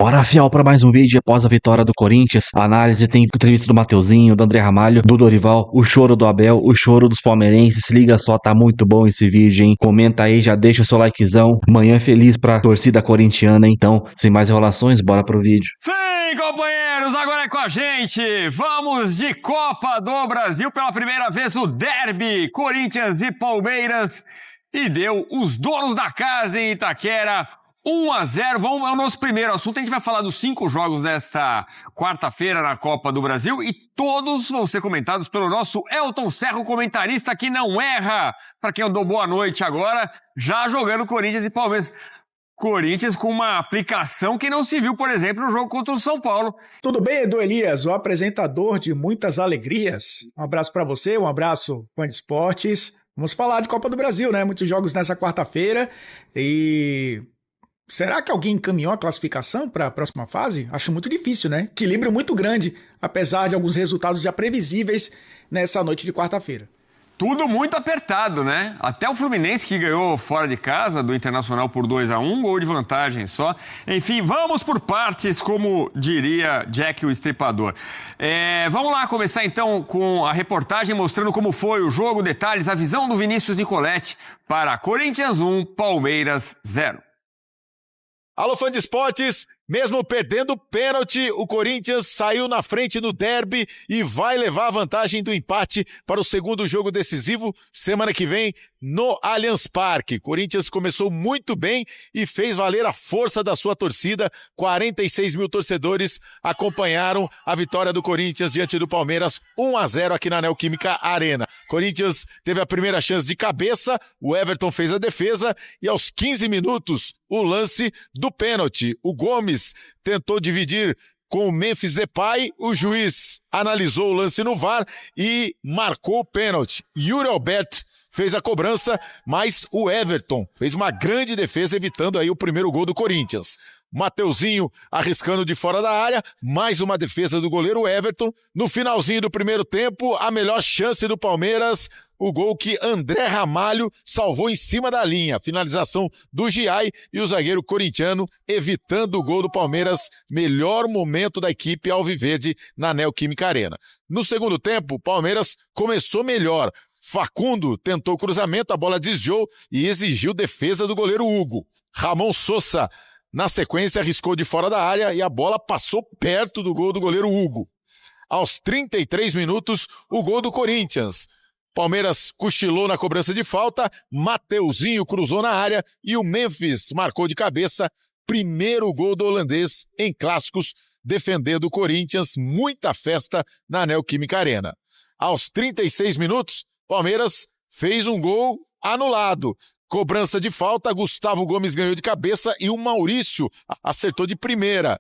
Bora, fiel, para mais um vídeo após a vitória do Corinthians. A análise tem entrevista do Mateuzinho, do André Ramalho, do Dorival, o choro do Abel, o choro dos palmeirenses. Se liga só, tá muito bom esse vídeo, hein? Comenta aí, já deixa o seu likezão. Manhã feliz pra torcida corintiana, hein? Então, sem mais enrolações, bora pro vídeo. Sim, companheiros, agora é com a gente. Vamos de Copa do Brasil pela primeira vez, o derby Corinthians e Palmeiras. E deu os donos da casa em Itaquera 1-0. Vamos ao nosso primeiro assunto. A gente vai falar dos 5 jogos desta quarta-feira na Copa do Brasil e todos vão ser comentados pelo nosso Elton Serra, o comentarista que não erra. Para quem eu dou boa noite agora, já jogando Corinthians e Palmeiras. Corinthians com uma aplicação que não se viu, por exemplo, no jogo contra o São Paulo. Tudo bem, Edu Elias, o apresentador de muitas alegrias. Um abraço para você, um abraço, fã de esportes. Vamos falar de Copa do Brasil, né? Muitos jogos nessa quarta-feira e... será que alguém encaminhou a classificação para a próxima fase? Acho muito difícil, né? Equilíbrio muito grande, apesar de alguns resultados já previsíveis nessa noite de quarta-feira. Tudo muito apertado, né? Até o Fluminense, que ganhou fora de casa do Internacional por 2-1, gol de vantagem só. Enfim, vamos por partes, como diria Jack o Estripador. Vamos lá começar então com a reportagem mostrando como foi o jogo, detalhes, a visão do Vinícius Nicoletti para Corinthians 1, Palmeiras 0. Alô, fã de esportes, mesmo perdendo o pênalti, o Corinthians saiu na frente no derby e vai levar a vantagem do empate para o segundo jogo decisivo semana que vem no Allianz Parque. Corinthians começou muito bem e fez valer a força da sua torcida. 46 mil torcedores acompanharam a vitória do Corinthians diante do Palmeiras 1-0 aqui na Neoquímica Arena. Corinthians teve a primeira chance de cabeça, o Everton fez a defesa e aos 15 minutos o lance do pênalti. O Gomes tentou dividir com o Memphis Depay, o juiz analisou o lance no VAR e marcou o pênalti. Yuri Alberto fez a cobrança, mas o Everton fez uma grande defesa, evitando aí o primeiro gol do Corinthians. Mateuzinho arriscando de fora da área, mais uma defesa do goleiro Everton. No finalzinho do primeiro tempo, a melhor chance do Palmeiras, o gol que André Ramalho salvou em cima da linha. Finalização do Giai e o zagueiro corintiano evitando o gol do Palmeiras. Melhor momento da equipe alviverde na Neoquímica Arena. No segundo tempo, o Palmeiras começou melhor. Facundo tentou cruzamento, a bola desviou e exigiu defesa do goleiro Hugo. Ramon Sosa, na sequência, arriscou de fora da área e a bola passou perto do gol do goleiro Hugo. Aos 33 minutos, o gol do Corinthians. Palmeiras cochilou na cobrança de falta, Mateuzinho cruzou na área e o Memphis marcou de cabeça. Primeiro gol do holandês em clássicos, defendendo o Corinthians. Muita festa na Neoquímica Arena. Aos 36 minutos, Palmeiras fez um gol anulado. Cobrança de falta, Gustavo Gomes ganhou de cabeça e o Maurício acertou de primeira.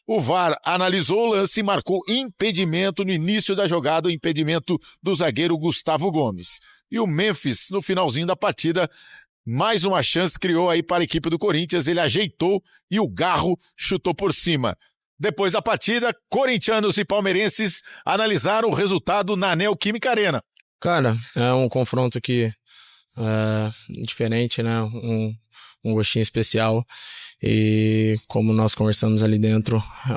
O VAR analisou o lance e marcou impedimento no início da jogada, o impedimento do zagueiro Gustavo Gomes. E o Memphis, no finalzinho da partida, mais uma chance criou aí para a equipe do Corinthians, ele ajeitou e o Garro chutou por cima. Depois da partida, corintianos e palmeirenses analisaram o resultado na Neoquímica Arena. Cara, é um confronto que diferente, né? Um gostinho especial. E como nós conversamos ali dentro, é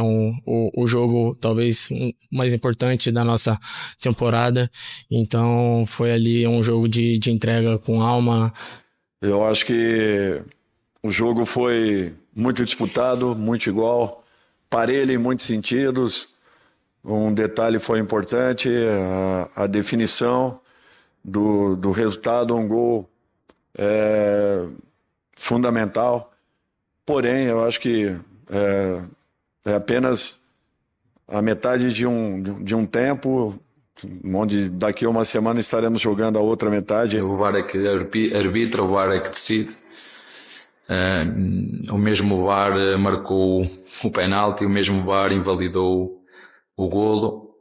o jogo talvez mais importante da nossa temporada. Então foi ali um jogo de entrega com alma. Eu acho que o jogo foi muito disputado, muito igual, parelho em muitos sentidos. Um detalhe foi importante, a definição do resultado, um gol fundamental. Porém, eu acho que é apenas a metade de um tempo, onde daqui a uma semana estaremos jogando a outra metade. O VAR é que arbitra, o VAR é que decide. O mesmo VAR marcou o penalti, o mesmo VAR invalidou o golo.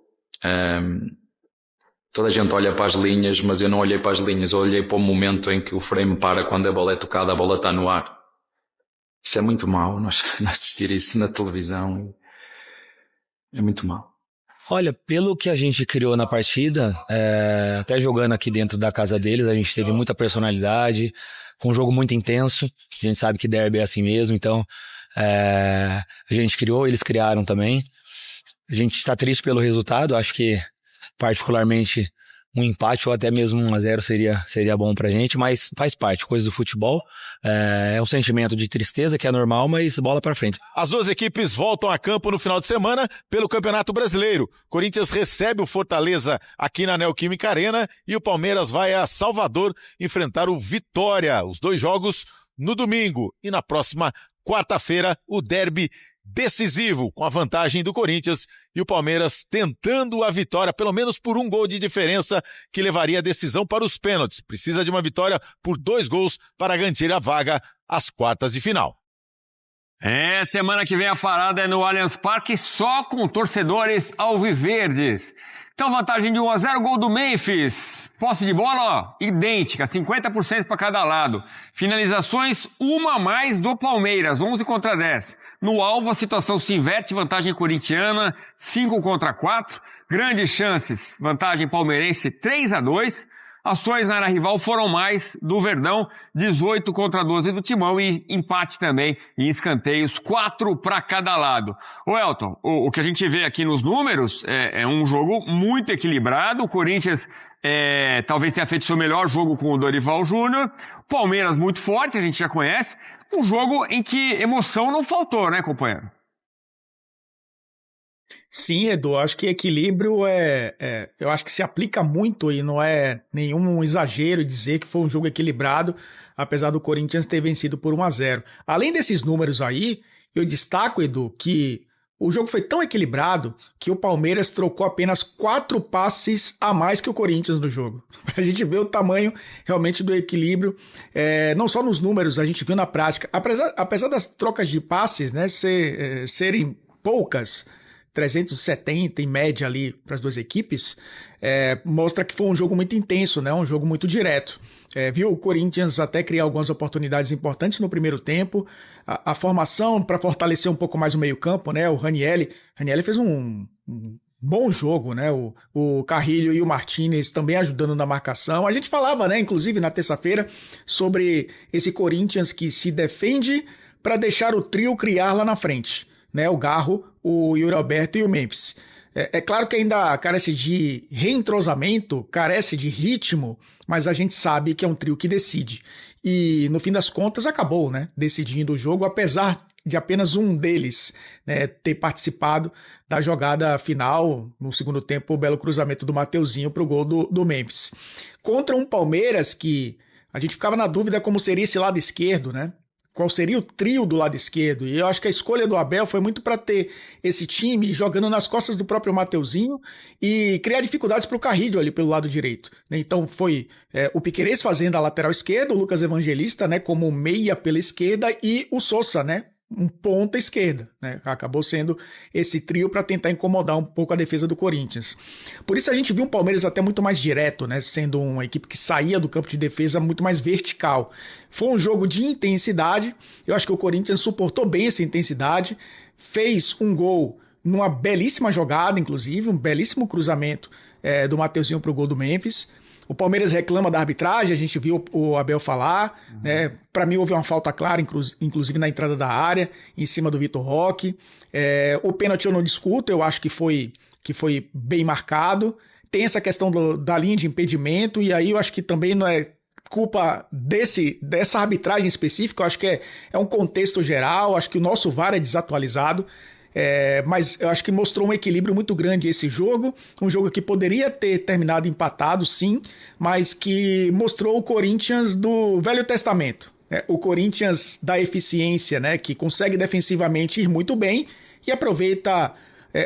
Toda a gente olha para as linhas, mas eu não olhei para as linhas, eu olhei para o momento em que o frame para quando a bola é tocada, a bola está no ar. Isso é muito mau, nós assistir isso na televisão é muito mau. Olha, pelo que a gente criou na partida, até jogando aqui dentro da casa deles, a gente teve muita personalidade, foi um jogo muito intenso, a gente sabe que derby é assim mesmo, então A gente criou, eles criaram também. A gente está triste pelo resultado, acho que particularmente um empate ou até mesmo 1-0 seria bom pra gente, mas faz parte, coisa do futebol. É um sentimento de tristeza que é normal, mas bola pra frente. As duas equipes voltam a campo no final de semana pelo Campeonato Brasileiro. Corinthians recebe o Fortaleza aqui na Neoquímica Arena e o Palmeiras vai a Salvador enfrentar o Vitória. Os dois jogos no domingo e na próxima quarta-feira o derby decisivo, com a vantagem do Corinthians e o Palmeiras tentando a vitória, pelo menos por 1 gol de diferença, que levaria a decisão para os pênaltis. Precisa de uma vitória por 2 gols para garantir a vaga às quartas de final. Semana que vem a parada é no Allianz Parque, só com torcedores alviverdes. Então, vantagem de 1-0, gol do Memphis. Posse de bola, idêntica, 50% para cada lado. Finalizações, uma a mais do Palmeiras, 11 contra 10. No alvo, a situação se inverte, vantagem corintiana, 5 contra 4. Grandes chances, vantagem palmeirense, 3-2. Ações na área rival foram mais do Verdão, 18 contra 12 do Timão e empate também em escanteios, 4 para cada lado. Ô Elton, o que a gente vê aqui nos números é um jogo muito equilibrado. O Corinthians talvez tenha feito seu melhor jogo com o Dorival Júnior. Palmeiras muito forte, a gente já conhece. Um jogo em que emoção não faltou, né, companheiro? Sim, Edu, acho que equilíbrio eu acho que se aplica muito e não é nenhum exagero dizer que foi um jogo equilibrado, apesar do Corinthians ter vencido por 1-0. Além desses números aí, eu destaco, Edu, que o jogo foi tão equilibrado que o Palmeiras trocou apenas 4 passes a mais que o Corinthians no jogo. A gente vê o tamanho realmente do equilíbrio, não só nos números, a gente viu na prática. Apesar das trocas de passes, né, serem poucas, 370 em média ali para as duas equipes, mostra que foi um jogo muito intenso, né? Um jogo muito direto. Viu o Corinthians até criar algumas oportunidades importantes no primeiro tempo, a formação para fortalecer um pouco mais o meio-campo, né? O Ranieri fez um bom jogo, né? O Carrilho e o Martinez também ajudando na marcação. A gente falava, né, inclusive na terça-feira, sobre esse Corinthians que se defende para deixar o trio criar lá na frente, né? O Garro, o Yuri Alberto e o Memphis. É claro que ainda carece de reentrosamento, carece de ritmo, mas a gente sabe que é um trio que decide. E no fim das contas acabou, né, decidindo o jogo, apesar de apenas um deles, né, ter participado da jogada final. No segundo tempo, o belo cruzamento do Mateuzinho para o gol do Memphis. Contra um Palmeiras que a gente ficava na dúvida como seria esse lado esquerdo, né? Qual seria o trio do lado esquerdo? E eu acho que a escolha do Abel foi muito para ter esse time jogando nas costas do próprio Mateuzinho e criar dificuldades para o Carrilho ali pelo lado direito. Então foi o Piquerez fazendo a lateral esquerda, o Lucas Evangelista, né, como meia pela esquerda e o Sousa, né, um ponta esquerda, né? Acabou sendo esse trio para tentar incomodar um pouco a defesa do Corinthians. Por isso a gente viu um Palmeiras até muito mais direto, né? Sendo uma equipe que saía do campo de defesa muito mais vertical. Foi um jogo de intensidade. Eu acho que o Corinthians suportou bem essa intensidade, fez um gol numa belíssima jogada, inclusive, um belíssimo cruzamento do Mateuzinho para o gol do Memphis. O Palmeiras reclama da arbitragem, a gente viu o Abel falar, né? Para mim houve uma falta clara, inclusive na entrada da área, em cima do Vitor Roque. O pênalti eu não discuto, eu acho que foi bem marcado. Tem essa questão da linha de impedimento, e aí eu acho que também não é culpa dessa arbitragem específica, eu acho que é um contexto geral, acho que o nosso VAR é desatualizado. Mas eu acho que mostrou um equilíbrio muito grande esse jogo, um jogo que poderia ter terminado empatado, sim, mas que mostrou o Corinthians do Velho Testamento, né? O Corinthians da eficiência, né? Que consegue defensivamente ir muito bem e aproveita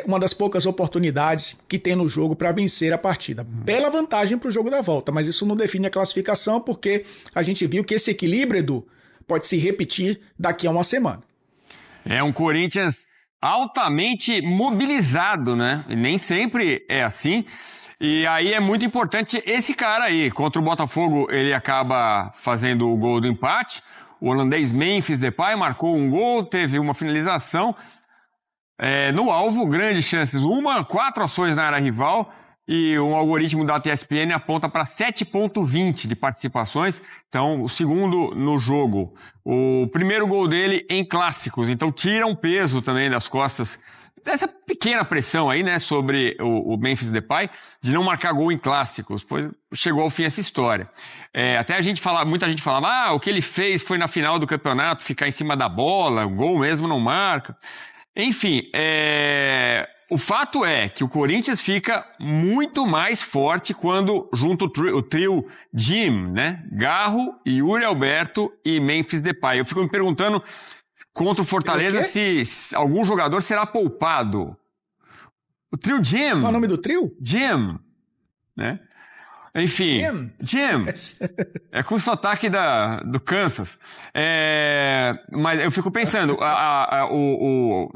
uma das poucas oportunidades que tem no jogo para vencer a partida. Bela vantagem para o jogo da volta, mas isso não define a classificação, porque a gente viu que esse equilíbrio, Edu, pode se repetir daqui a uma semana. Um Corinthians altamente mobilizado, né? E nem sempre é assim. E aí é muito importante esse cara aí. Contra o Botafogo, ele acaba fazendo o gol do empate. O holandês Memphis Depay marcou um gol, teve uma finalização. No alvo, grandes chances. 4 ações na área rival. e o algoritmo da ESPN aponta para 7,20 de participações. Então, o segundo no jogo. O primeiro gol dele em clássicos. Então, tira um peso também das costas dessa pequena pressão aí, né, sobre o Memphis Depay, de não marcar gol em clássicos, pois chegou ao fim essa história. Até muita gente falava, o que ele fez foi na final do campeonato, ficar em cima da bola, o gol mesmo não marca. Enfim, o fato é que o Corinthians fica muito mais forte quando junta o trio Jim, né, Garro, Yuri Alberto e Memphis Depay. Eu fico me perguntando, contra o Fortaleza, se algum jogador será poupado. O trio Jim. Qual é o nome do trio? Jim. Né? Enfim. Jim. É com o sotaque do Kansas. Mas eu fico pensando,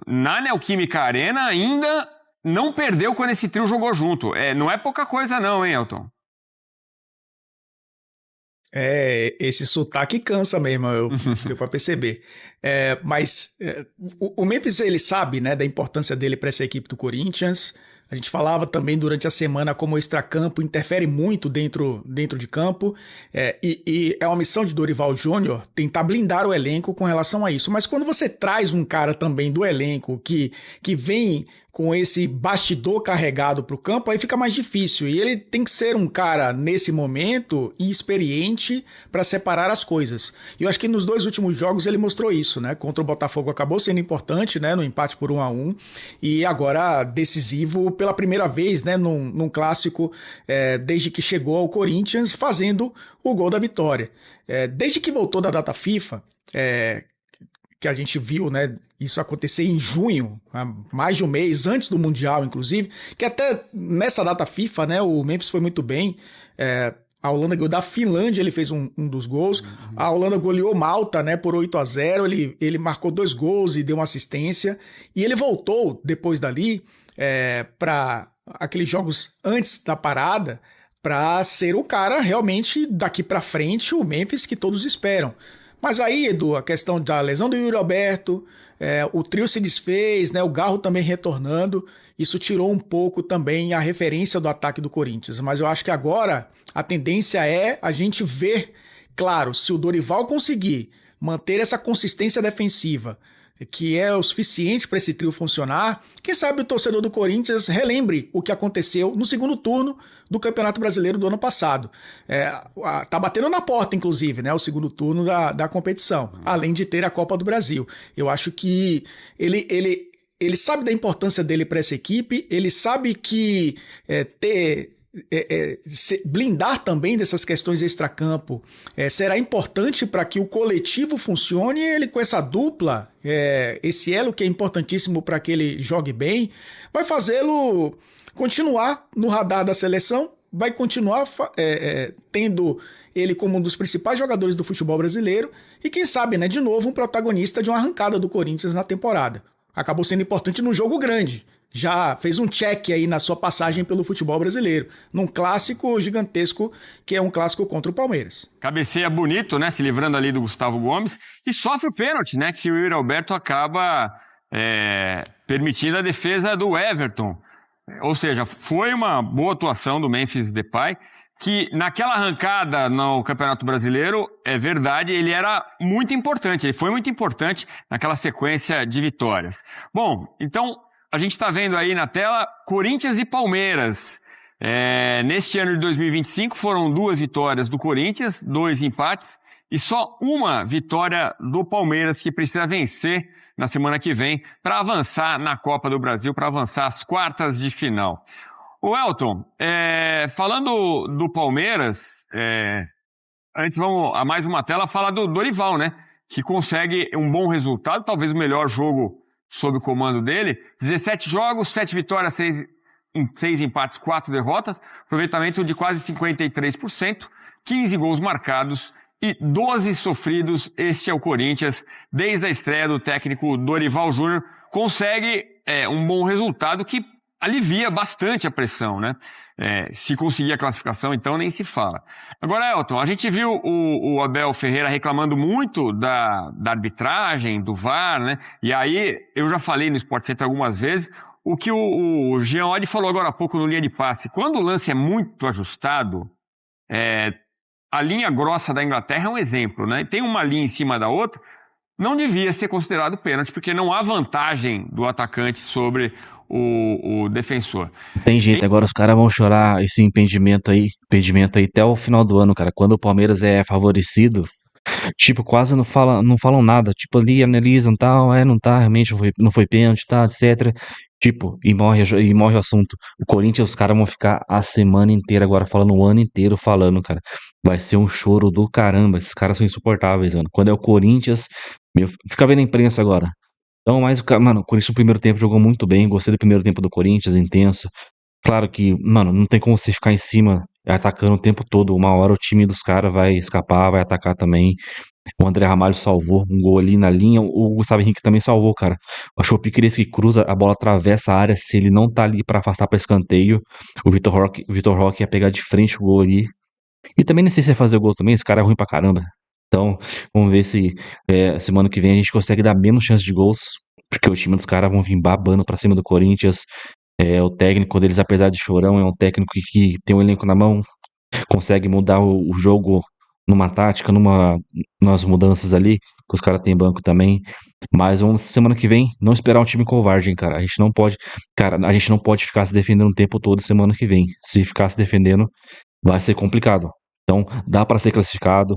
na Neoquímica Arena ainda não perdeu quando esse trio jogou junto. Não é pouca coisa não, hein, Elton? Esse sotaque cansa mesmo, deu pra perceber. Mas o Memphis, ele sabe, né, da importância dele para essa equipe do Corinthians. A gente falava também durante a semana como o extracampo interfere muito dentro de campo. E é uma missão de Dorival Júnior tentar blindar o elenco com relação a isso. Mas quando você traz um cara também do elenco que vem com esse bastidor carregado para o campo, aí fica mais difícil. E ele tem que ser um cara, nesse momento, experiente para separar as coisas. E eu acho que nos 2 últimos jogos ele mostrou isso, né? Contra o Botafogo acabou sendo importante, né? No empate por 1-1. E agora decisivo pela primeira vez, né? Num clássico, desde que chegou ao Corinthians, fazendo o gol da vitória. Desde que voltou da data FIFA, que a gente viu, né, isso acontecer em junho, há mais de um mês, antes do Mundial, inclusive, que até nessa data FIFA, né, o Memphis foi muito bem. A Holanda ganhou da Finlândia, ele fez um dos gols. A Holanda goleou Malta, né, por 8-0, ele marcou 2 gols e deu uma assistência. E ele voltou, depois dali, para aqueles jogos antes da parada, para ser o cara realmente daqui para frente, o Memphis que todos esperam. Mas aí, Edu, a questão da lesão do Yuri Alberto, o trio se desfez, né, o Garro também retornando, isso tirou um pouco também a referência do ataque do Corinthians. Mas eu acho que agora a tendência é a gente ver, claro, se o Dorival conseguir manter essa consistência defensiva, que é o suficiente para esse trio funcionar, quem sabe o torcedor do Corinthians relembre o que aconteceu no segundo turno do Campeonato Brasileiro do ano passado. Tá batendo na porta, inclusive, né, o segundo turno da competição, além de ter a Copa do Brasil. Eu acho que ele sabe da importância dele para essa equipe, ele sabe que blindar também dessas questões extracampo será importante para que o coletivo funcione. Ele com essa dupla, esse elo que é importantíssimo para que ele jogue bem, vai fazê-lo continuar no radar da seleção, vai continuar tendo ele como um dos principais jogadores do futebol brasileiro e quem sabe, né, de novo um protagonista de uma arrancada do Corinthians na temporada. Acabou sendo importante num jogo grande. Já fez um check aí na sua passagem pelo futebol brasileiro, num clássico gigantesco, que é um clássico contra o Palmeiras. Cabeceia bonito, né, se livrando ali do Gustavo Gomes, e sofre o pênalti, né, que o Yuri Alberto acaba permitindo a defesa do Everton. Ou seja, foi uma boa atuação do Memphis Depay, que naquela arrancada no Campeonato Brasileiro, é verdade, ele era muito importante, ele foi muito importante naquela sequência de vitórias. Bom, então a gente está vendo aí na tela Corinthians e Palmeiras. Neste ano de 2025 foram 2 vitórias do Corinthians, 2 empates e só uma vitória do Palmeiras, que precisa vencer na semana que vem para avançar na Copa do Brasil, para avançar às quartas de final. O Elton, falando do Palmeiras, antes vamos a mais uma tela falar do Dorival, né? Que consegue um bom resultado, talvez o melhor jogo sob o comando dele. 17 jogos, 7 vitórias, 6 empates, 4 derrotas, aproveitamento de quase 53%, 15 gols marcados e 12 sofridos. Este é o Corinthians, desde a estreia do técnico Dorival Júnior, consegue um bom resultado que alivia bastante a pressão, né? Se conseguir a classificação, então nem se fala. Agora, Elton, a gente viu o Abel Ferreira reclamando muito da arbitragem, do VAR, né? E aí, eu já falei no Sport Center algumas vezes, o que o Jean Oddi falou agora há pouco no linha de passe. Quando o lance é muito ajustado, a linha grossa da Inglaterra é um exemplo, né? Tem uma linha em cima da outra, não devia ser considerado pênalti, porque não há vantagem do atacante sobre o defensor. Não tem jeito, agora os caras vão chorar esse impedimento aí até o final do ano, cara. Quando o Palmeiras é favorecido, tipo, quase não falam nada. Tipo, ali analisam tal, não tá, realmente não foi pênalti, tá, etc. Tipo, e morre o assunto. O Corinthians, os caras vão ficar a semana inteira agora falando, o ano inteiro falando, cara. Vai ser um choro do caramba. Esses caras são insuportáveis, mano. Quando é o Corinthians, fica vendo a imprensa agora. Então, mas, mano, o Corinthians no primeiro tempo jogou muito bem. Gostei do primeiro tempo do Corinthians, intenso. Claro que, mano, não tem como você ficar em cima atacando o tempo todo. Uma hora o time dos caras vai escapar, vai atacar também. O André Ramalho salvou um gol ali na linha. O Gustavo Henrique também salvou, cara. Achou o Piqueires que cruza, a bola atravessa a área. Se ele não tá ali pra afastar pra escanteio, o Vitor Roque ia pegar de frente o gol ali. E também não sei se ia fazer o gol também. Esse cara é ruim pra caramba. Então, vamos ver se semana que vem a gente consegue dar menos chance de gols. Porque o time dos caras vão vir babando pra cima do Corinthians. O técnico deles, apesar de chorão, é um técnico que tem um elenco na mão, consegue mudar o jogo numa tática, nas mudanças ali, que os caras têm banco também. Mas vamos, semana que vem, não esperar um time covarde, hein, cara. A gente não pode ficar se defendendo o tempo todo semana que vem. Se ficar se defendendo, vai ser complicado. Então, dá pra ser classificado.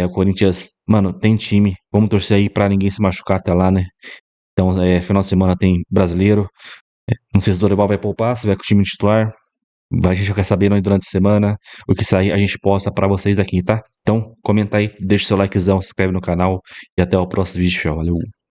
O Corinthians, mano, tem time. Vamos torcer aí pra ninguém se machucar até lá, né? Então, final de semana tem brasileiro. Não sei se o Dorival vai poupar, se vai com o time titular. A gente quer saber durante a semana. O que sair, a gente posta pra vocês aqui, tá? Então, comenta aí, deixa o seu likezão, se inscreve no canal e até o próximo vídeo, valeu!